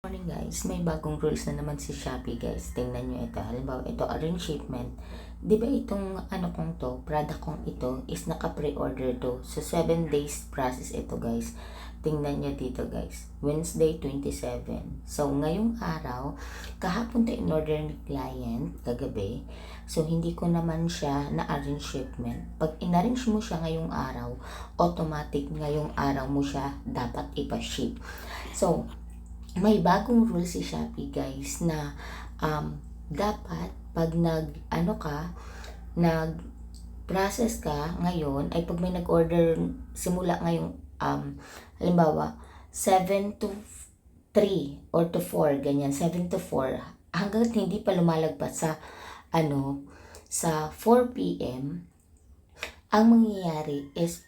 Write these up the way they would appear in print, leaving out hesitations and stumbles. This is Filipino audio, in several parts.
Morning guys, may bagong rules na naman si Shopee guys. Tingnan nyo ito. Halimbawa, ito arrange shipment. Di ba itong product kong ito is naka-pre-order to. So 7 days process ito guys. Tingnan nyo dito guys. Wednesday 27. So ngayong araw, kahapon to in order ni client, kagabi. So hindi ko naman siya na-arrange shipment. Pag in-arrange mo siya ngayong araw, automatic ngayong araw mo siya dapat ipa-ship. So, may bagong rule si Shopee guys na dapat pag nag-process ka ngayon, ay pag may nag-order simula ngayong halimbawa 7 to 3 or to 4, ganyan, 7 to 4, hanggang hindi pa lumalagpas sa sa 4 p.m. ang mangyayari is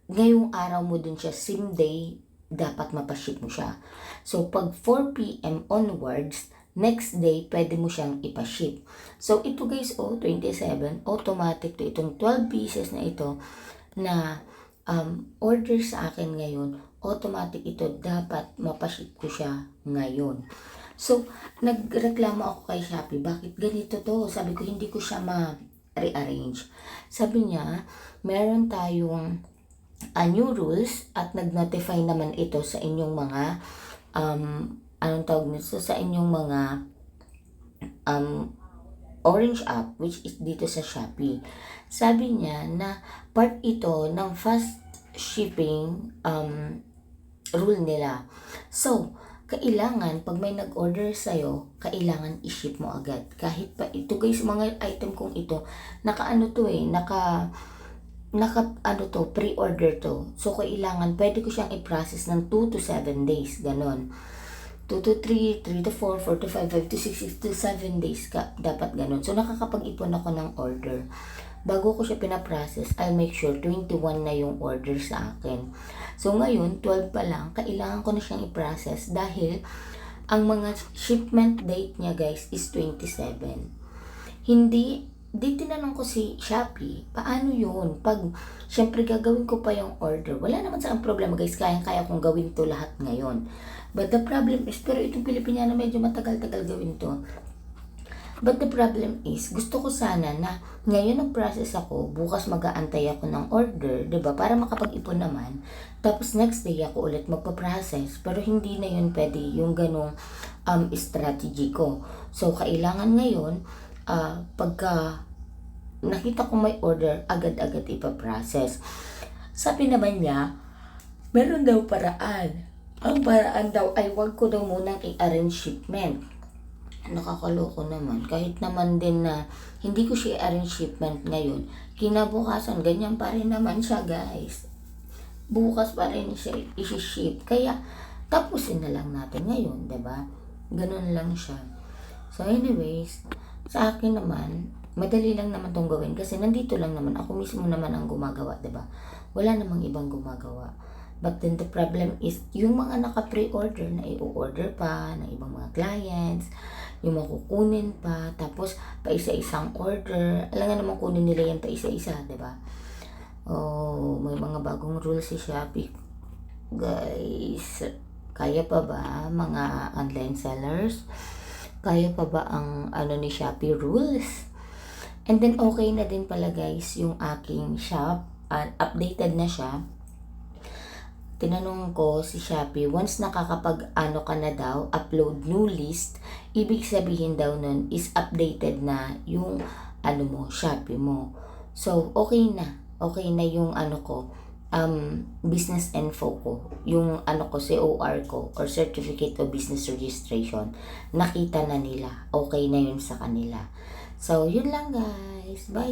ngayong araw mo din siya, same day dapat mapaship mo siya. So, pag 4 p.m. onwards, next day, pwede mo siyang ipaship. So, ito guys, 27, automatic to itong 12 pieces na ito na order sa akin ngayon, automatic ito, dapat mapaship ko siya ngayon. So, nagreklamo ako kay Shopee, bakit ganito to? Sabi ko, hindi ko siya ma-rearrange. Sabi niya, meron tayong new rules at nag-notify naman ito sa inyong mga sa inyong mga Orange app, which is dito sa Shopee. Sabi niya na part ito ng fast shipping rule nila. So, kailangan pag may nag-order sa'yo, kailangan i-ship mo agad. Kahit pa ito guys, mga item kong ito, pre-order to. So, kailangan, pwede ko siyang i-process ng 2 to 7 days, ganon. 2 to 3, 3 to 4, 4 to 5, 5 to 6, 6 to 7 days dapat ganon. So, nakakapag-ipon ako ng order. Bago ko siya pinaprocess, I'll make sure 21 na yung order sa akin. So, ngayon, 12 pa lang, kailangan ko na siyang i-process dahil ang mga shipment date niya, guys, is 27. Di tinanong ko si Shopee, paano yun? Pag, syempre gagawin ko pa yung order. Wala naman sa problema guys, kaya kong gawin to lahat ngayon. But the problem is, pero itong Pilipiniana medyo matagal-tagal gawin to. But the problem is, gusto ko sana na ngayon nag-process ako, bukas mag-aantay ako ng order, 'di ba? Para makapag-ipon naman. Tapos next day ako ulit magpa-process, pero hindi na yun pwede yung ganong strategy ko. So kailangan ngayon pagka nakita ko may order, agad-agad ipaprocess. Sabi naman niya, meron daw paraan. Ang paraan daw ay wag ko daw munang i-arrange shipment. Nakakaloko naman. Kahit naman din na hindi ko siya i-arrange shipment ngayon, kinabukasan, ganyan pa rin naman siya guys. Bukas pa rin siya isi-ship. Kaya, tapusin na lang natin ngayon, 'di ba? Ganun lang siya. So anyways, sa akin naman, madali lang naman tong gawin kasi nandito lang naman ako mismo naman ang gumagawa, 'di ba? Wala namang ibang gumagawa. But then the problem is yung mga naka-pre-order na i-order pa ng ibang mga clients, yung makukunin pa, tapos pa isa-isang order. Alam nga naman kunin nila yan pa isa-isa, 'di ba? Oh, may mga bagong rules si Shopee. Guys, kaya pa ba mga online sellers? Kaya pa ba ang ni Shopee rules? And then okay na din pala guys yung aking shop. Updated na siya. Tinanong ko si Shopee, once nakakapag ka na daw, upload new list, ibig sabihin daw nun is updated na yung Shopee mo. So okay na. Okay na yung business info ko, yung COR ko or Certificate of Business Registration, nakita na nila, okay na yun sa kanila. So, yun lang guys, bye!